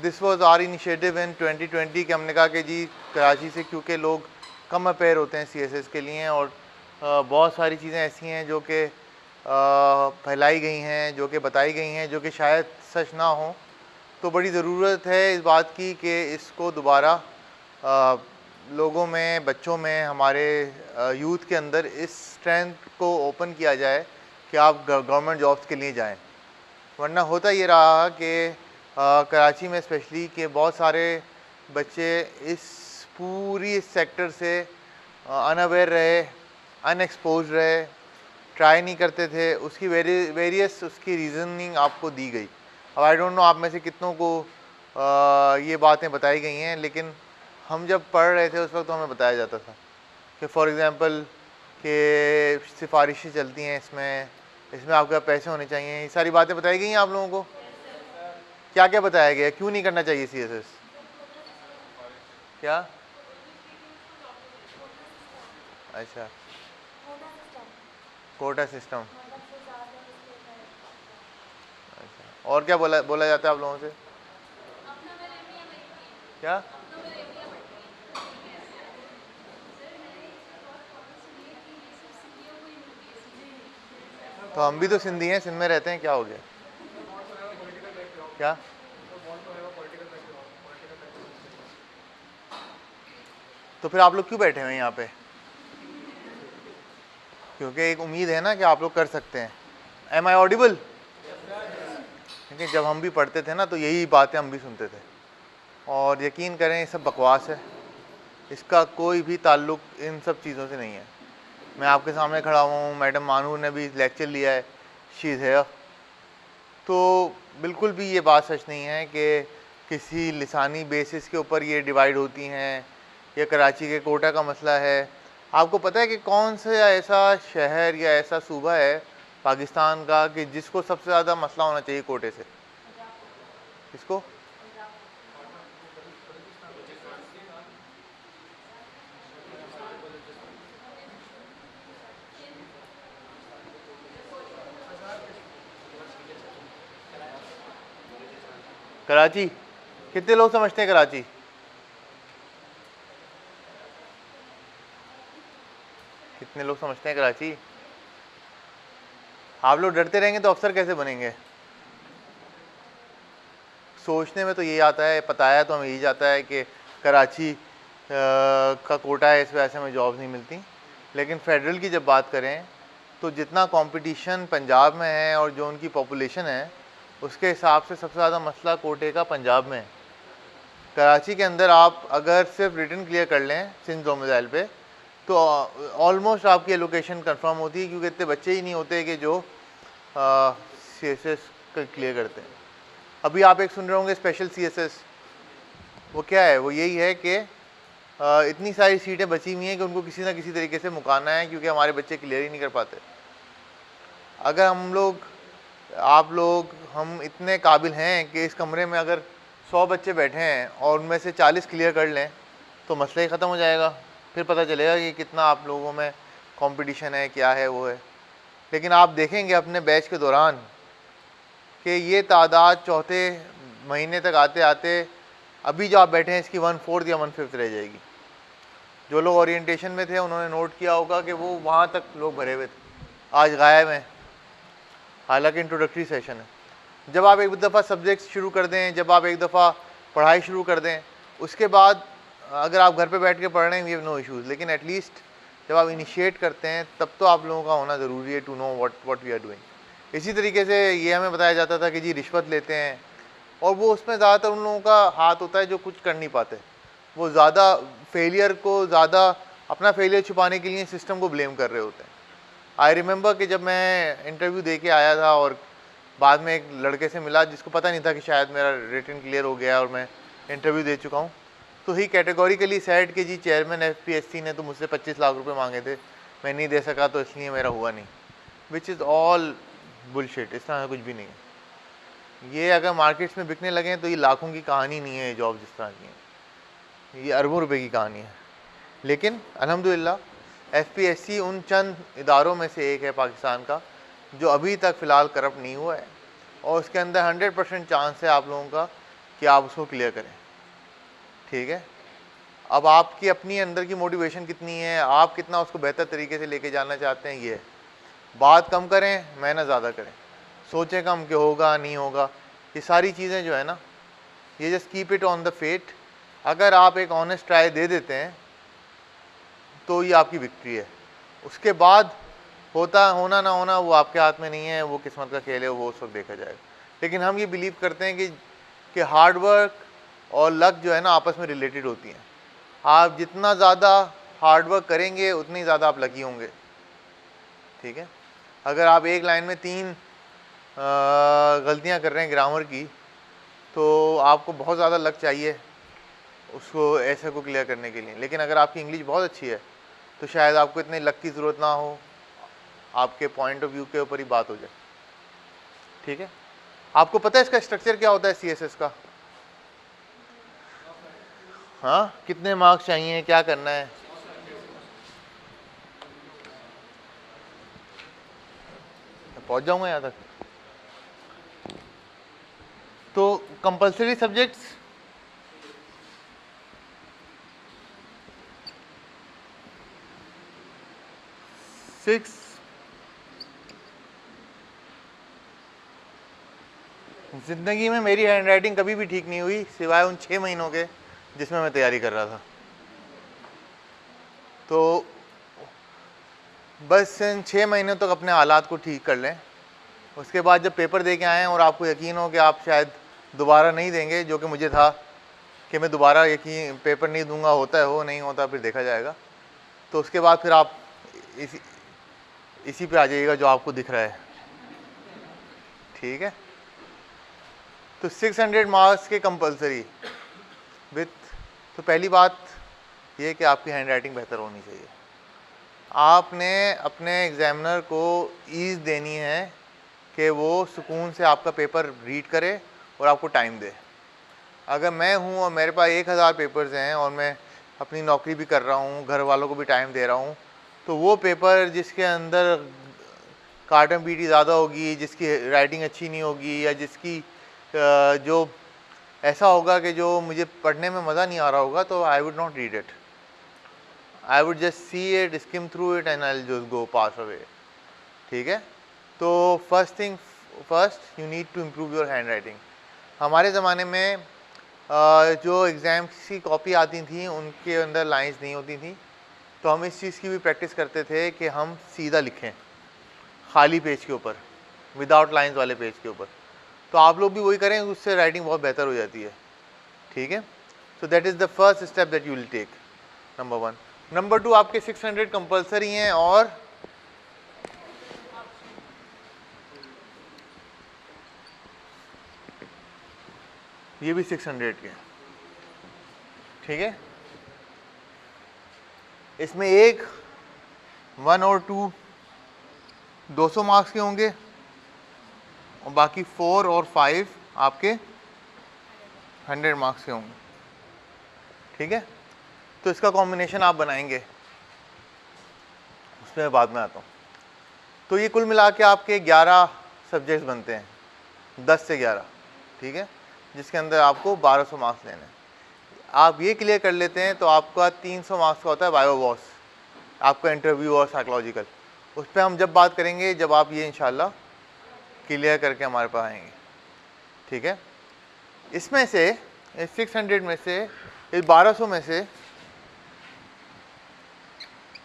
This was our initiative in 2020 कि हमने कहा कि जी कराची से, क्योंकि लोग कम अपेयर होते हैं CSS के लिए, और बहुत सारी चीज़ें ऐसी हैं जो कि फैलाई गई हैं, जो कि बताई गई हैं, जो कि शायद सच ना हो, तो बड़ी ज़रूरत है इस बात की कि इसको दोबारा लोगों में, बच्चों में, हमारे यूथ के अंदर इस स्ट्रेंथ को ओपन किया जाए कि आप गवर्नमेंट जॉब्स के लिए जाएं। वरना होता ये रहा कि कराची में स्पेशली कि बहुत सारे बच्चे इस पूरी सेक्टर से अनअवेयर रहे, अनएक्सपोज रहे, ट्राई नहीं करते थे। उसकी वेरियस उसकी रीज़निंग आपको दी गई। अब आई डोंट नो आप में से कितनों को ये बातें बताई गई हैं, लेकिन हम जब पढ़ रहे थे उस वक्त तो हमें बताया जाता था कि फॉर एग्ज़ाम्पल कि सिफारिशें चलती हैं, इसमें आपके पास पैसे होने चाहिए। ये सारी बातें बताई गई हैं आप लोगों को? क्या क्या बताया गया? क्यों नहीं करना चाहिए CSS? क्या? अच्छा, कोटा सिस्टम। अच्छा, और क्या बोला जाता है आप लोगों से? क्या? तो हम भी तो सिंधी हैं, सिंध में रहते हैं, क्या हो गया? क्या? तो फिर आप लोग क्यों बैठे हुए हैं यहाँ पे? क्योंकि एक उम्मीद है ना कि आप लोग कर सकते हैं। Am I audible? क्योंकि जब हम भी पढ़ते थे ना तो यही बातें हम भी सुनते थे, और यकीन करें ये सब बकवास है, इसका कोई भी ताल्लुक इन सब चीज़ों से नहीं है। मैं आपके सामने खड़ा हुआ हूँ, मैडम मानूर ने भी लेक्चर लिया है, शी इज़ हियर। तो बिल्कुल भी ये बात सच नहीं है कि किसी लिसानी बेसिस के ऊपर ये डिवाइड होती हैं, या कराची के कोटा का मसला है। आपको पता है कि कौन सा ऐसा शहर या ऐसा सूबा है पाकिस्तान का कि जिसको सबसे ज़्यादा मसला होना चाहिए कोटे से? किसको? कराची। कितने लोग समझते हैं कराची? कितने लोग समझते हैं कराची? आप लोग डरते रहेंगे तो अफसर कैसे बनेंगे? सोचने में तो यही आता है, पता है तो हमें यही जाता है कि कराची का कोटा है, इस वजह से हमें जॉब्स नहीं मिलती। लेकिन फेडरल की जब बात करें तो जितना कंपटीशन पंजाब में है और जो उनकी पॉपुलेशन है उसके हिसाब से सबसे ज़्यादा मसला कोटे का पंजाब में है। कराची के अंदर आप अगर सिर्फ रिटन क्लियर कर लें सिंध डोमिसाइल पे तो ऑलमोस्ट आपकी एलोकेशन कंफर्म होती है, क्योंकि इतने बच्चे ही नहीं होते कि जो CSS क्लियर करते हैं। अभी आप एक सुन रहे होंगे स्पेशल CSS, वो क्या है? वो यही है कि इतनी सारी सीटें बची हुई हैं कि उनको किसी ना किसी तरीके से मुकाना है, क्योंकि हमारे बच्चे क्लियर ही नहीं कर पाते। अगर हम लोग, आप लोग, हम इतने काबिल हैं कि इस कमरे में अगर 100 बच्चे बैठे हैं और उनमें से 40 क्लियर कर लें तो मसला ही ख़त्म हो जाएगा। फिर पता चलेगा कि कितना आप लोगों में कंपटीशन है, क्या है वो है। लेकिन आप देखेंगे अपने बैच के दौरान कि ये तादाद चौथे महीने तक आते आते अभी जो आप बैठे हैं इसकी 1/4 या 1/5 रह जाएगी। जो लोग ओरिएंटेशन में थे उन्होंने नोट किया होगा कि वो वहाँ तक लोग भरे हुए थे, आज गायब हैं, हालांकि इंट्रोडक्टरी सेशन है। जब आप एक दफ़ा सब्जेक्ट शुरू कर दें, जब आप एक दफ़ा पढ़ाई शुरू कर दें, उसके बाद अगर आप घर पे बैठ के पढ़ रहे हैं वी हैव नो इश्यूज़, लेकिन एटलीस्ट जब आप इनिशिएट करते हैं तब तो आप लोगों का होना ज़रूरी है to know what we are doing. इसी तरीके से ये हमें बताया जाता था कि जी रिश्वत लेते हैं, और वो उसमें ज़्यादातर उन लोगों का हाथ होता है जो कुछ कर नहीं पाते। वो ज़्यादा फेलियर को, ज़्यादा अपना फेलियर छुपाने के लिए सिस्टम को ब्लेम कर रहे होते हैं। आई रिमेंबर कि जब मैं इंटरव्यू दे के आया था और बाद में एक लड़के से मिला जिसको पता नहीं था कि शायद मेरा रिटन क्लियर हो गया और मैं इंटरव्यू दे चुका हूँ, तो ही कैटेगोरिकली सेड कि जी चेयरमैन FPSC ने तो मुझसे 25 लाख रुपए मांगे थे, मैं नहीं दे सका तो इसलिए मेरा हुआ नहीं। विच इज़ ऑल बुलशिट, इस तरह कुछ भी नहीं है। ये अगर मार्केट्स में बिकने लगे तो ये लाखों की कहानी नहीं है, ये जॉब जिस तरह की है, ये अरबों रुपए की कहानी है। लेकिन अल्हम्दुलिल्लाह FPSC उन चंद इदारों में से एक है पाकिस्तान का जो अभी तक फ़िलहाल करप्ट नहीं हुआ है, और उसके अंदर 100% चांस है आप लोगों का कि आप उसको क्लियर करें। ठीक है, अब आपकी अपनी अंदर की मोटिवेशन कितनी है, आप कितना उसको बेहतर तरीके से लेके जाना चाहते हैं, ये है। बात कम करें, मेहनत ज़्यादा करें, सोचें कम कि होगा नहीं होगा, ये सारी चीज़ें जो है ना, ये just keep it on the fate. अगर आप एक ऑनेस्ट ट्राई दे देते हैं तो ये आपकी विक्ट्री है। उसके बाद होना ना होना वो आपके हाथ में नहीं है, वो किस्मत का खेल है, वो उस वक्त देखा जाएगा। लेकिन हम ये बिलीव करते हैं कि हार्ड वर्क और लक जो है ना आपस में रिलेटेड होती हैं। आप जितना ज़्यादा हार्ड वर्क करेंगे उतनी ज़्यादा आप लकी होंगे। ठीक है, अगर आप एक लाइन में 3 गलतियां कर रहे हैं ग्रामर की, तो आपको बहुत ज़्यादा लक चाहिए उसको ऐसे को क्लियर करने के लिए। लेकिन अगर आपकी इंग्लिश बहुत अच्छी है तो शायद आपको इतने लक की ज़रूरत ना हो, आपके पॉइंट ऑफ व्यू के ऊपर ही बात हो जाए। ठीक है, आपको पता है इसका स्ट्रक्चर क्या होता है CSS का? हाँ, कितने मार्क्स चाहिए, क्या करना है? पहुंच जाऊंगा यहाँ तक। तो कंपलसरी सब्जेक्ट्स 6 जिंदगी में मेरी हैंड राइटिंग कभी भी ठीक नहीं हुई सिवाय उन 6 महीनों के जिसमें मैं तैयारी कर रहा था। तो बस इन 6 महीनों तक अपने हालात को ठीक कर लें। उसके बाद जब पेपर दे के आएँ और आपको यकीन हो कि आप शायद दोबारा नहीं देंगे, जो कि मुझे था कि मैं दोबारा यकीन पेपर नहीं दूंगा, होता है हो, नहीं होता फिर देखा जाएगा। तो उसके बाद फिर आप इसी पे आ जाइएगा जो आपको दिख रहा है। ठीक है, तो 600 मार्क्स के कंपलसरी विथ, तो पहली बात ये कि आपकी हैंड राइटिंग बेहतर होनी चाहिए। आपने अपने एग्जामिनर को ईज़ देनी है कि वो सुकून से आपका पेपर रीड करे और आपको टाइम दे। अगर मैं हूँ और मेरे पास 1000 पेपर्स हैं और मैं अपनी नौकरी भी कर रहा हूँ, घर वालों को भी टाइम दे रहा हूँ, तो वो पेपर जिसके अंदर कार्टन पीटी ज़्यादा होगी, जिसकी राइटिंग अच्छी नहीं होगी, या जिसकी जो ऐसा होगा कि जो मुझे पढ़ने में मज़ा नहीं आ रहा होगा, तो I would not read it, I would just see it, skim through it and I will just go pass away. ठीक है, तो first thing first, you need to improve your handwriting. हमारे ज़माने में जो एग्ज़ाम्स की copy आती थी उनके अंदर लाइंस नहीं होती थी, तो हम इस चीज़ की भी प्रैक्टिस करते थे कि हम सीधा लिखें खाली पेज के ऊपर, विदाउट लाइंस वाले पेज के ऊपर। तो आप लोग भी वही करें, उससे राइटिंग बहुत बेहतर हो जाती है। ठीक है, so that is the first step that you will take, number 1। Number 2, आपके 600 कंपलसरी हैं और ये भी 600 के। ठीक है, इसमें 1, 1 और 2 200 मार्क्स के होंगे और बाकी 4 और 5 आपके 100 मार्क्स के होंगे। ठीक है, तो इसका कॉम्बिनेशन आप बनाएंगे, उसमें बाद में आता हूँ। तो ये कुल मिला के आपके 11 सब्जेक्ट्स बनते हैं, 10 से 11। ठीक है, जिसके अंदर आपको 1200 मार्क्स लेने हैं। आप ये क्लियर कर लेते हैं तो आपका 300 मार्क्स का होता है बायो बॉस, आपका इंटरव्यू और साइकोलॉजिकल। उस पर हम जब बात करेंगे जब आप ये इंशाल्लाह क्लियर करके हमारे पास आएंगे। ठीक है, इसमें से इस 600 में से, इस 1200 में से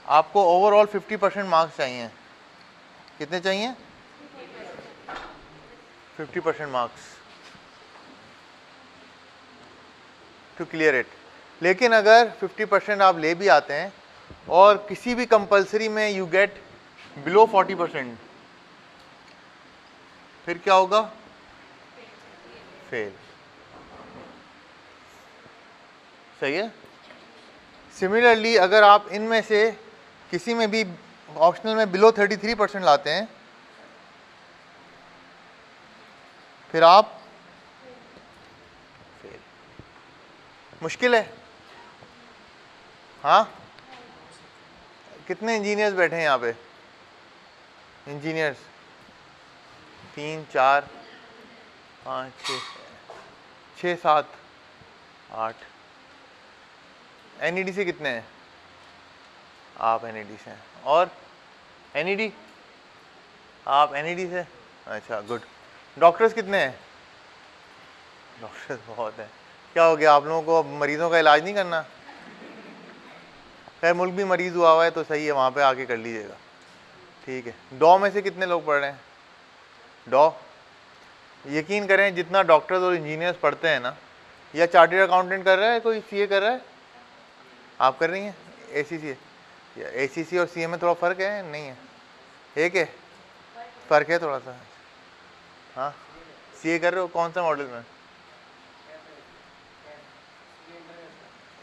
आपको ओवरऑल 50% मार्क्स चाहिए। कितने चाहिए? 50% मार्क्स टू क्लियर इट। लेकिन अगर 50% आप ले भी आते हैं और किसी भी कंपलसरी में यू गेट बिलो 40%, फिर क्या होगा? फेल। सही है। सिमिलरली अगर आप इनमें से किसी में भी ऑप्शनल में बिलो 33% लाते हैं, फिर आप फेल। मुश्किल है। हाँ, कितने इंजीनियर्स बैठे हैं यहाँ पे? इंजीनियर्स 3 4 5 6 6, 7, 8। NED से कितने हैं? आप NED से हैं। और NED? आप NED से? अच्छा, गुड। डॉक्टर्स कितने हैं? डॉक्टर्स बहुत हैं। क्या हो गया, आप लोगों को अब मरीजों का इलाज नहीं करना? खैर, मुल्क भी मरीज हुआ है तो सही है, वहाँ पे आके कर लीजिएगा, ठीक है। डॉ में से कितने लोग पढ़ रहे हैं? डॉ, यकीन करें जितना डॉक्टर्स और इंजीनियर्स पढ़ते हैं ना, या चार्टर्ड अकाउंटेंट कर रहा है, कोई CA कर रहा है? आप कर रही हैं? ACC? ACC और CA में थोड़ा फ़र्क है? नहीं है, एक है फ़र्क है थोड़ा सा। हाँ, CA कर रहे हो कौन सा मॉडल में?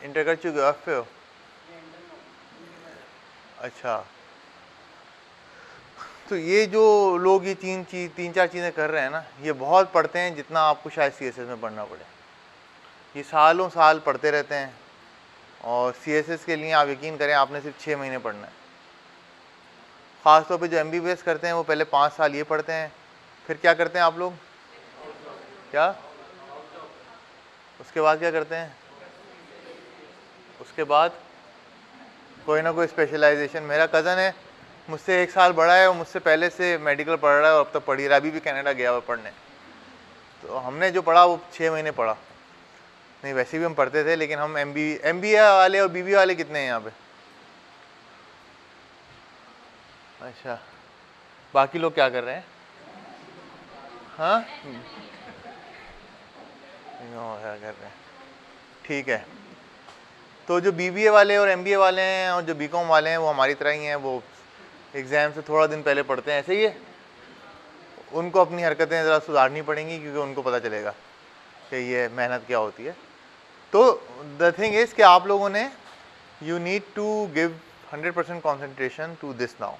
इंटर कर चुके हो, पे हो? अच्छा, तो ये जो लोग ये तीन चार चीज़ें कर रहे हैं ना, ये बहुत पढ़ते हैं जितना आपको शायद CSS में पढ़ना पड़े। ये सालों साल पढ़ते रहते हैं, और CSS के लिए आप यकीन करें आपने सिर्फ 6 महीने पढ़ना है। ख़ासतौर पे जो MBBS करते हैं वो पहले 5 साल ये पढ़ते हैं, फिर क्या करते हैं आप लोग? क्या उसके बाद क्या करते हैं? उसके बाद कोई ना कोई स्पेशलाइजेशन। मेरा कज़न है, मुझसे 1 साल बड़ा है, और मुझसे पहले से मेडिकल पढ़ रहा है, और अब तक पढ़ी रहा है, अभी भी कनाडा गया हुआ पढ़ने। तो हमने जो पढ़ा वो 6 महीने पढ़ा। नहीं, वैसे भी हम पढ़ते थे, लेकिन हम MBA वाले और BBA वाले कितने हैं यहाँ पे? अच्छा, बाकी लोग क्या कर रहे हैं? हाँ, क्या कर रहे हैं? ठीक है। तो जो BBA वाले और MBA वाले हैं और जो BCom वाले हैं वो हमारी तरह ही हैं, वो एग्ज़ाम से थोड़ा दिन पहले पढ़ते हैं, ऐसे ही है। उनको अपनी हरकतें ज़रा सुधारनी पड़ेंगी, क्योंकि उनको पता चलेगा कि ये मेहनत क्या होती है। तो द थिंग इज़ कि आप लोगों ने you need to give 100% concentration to this now.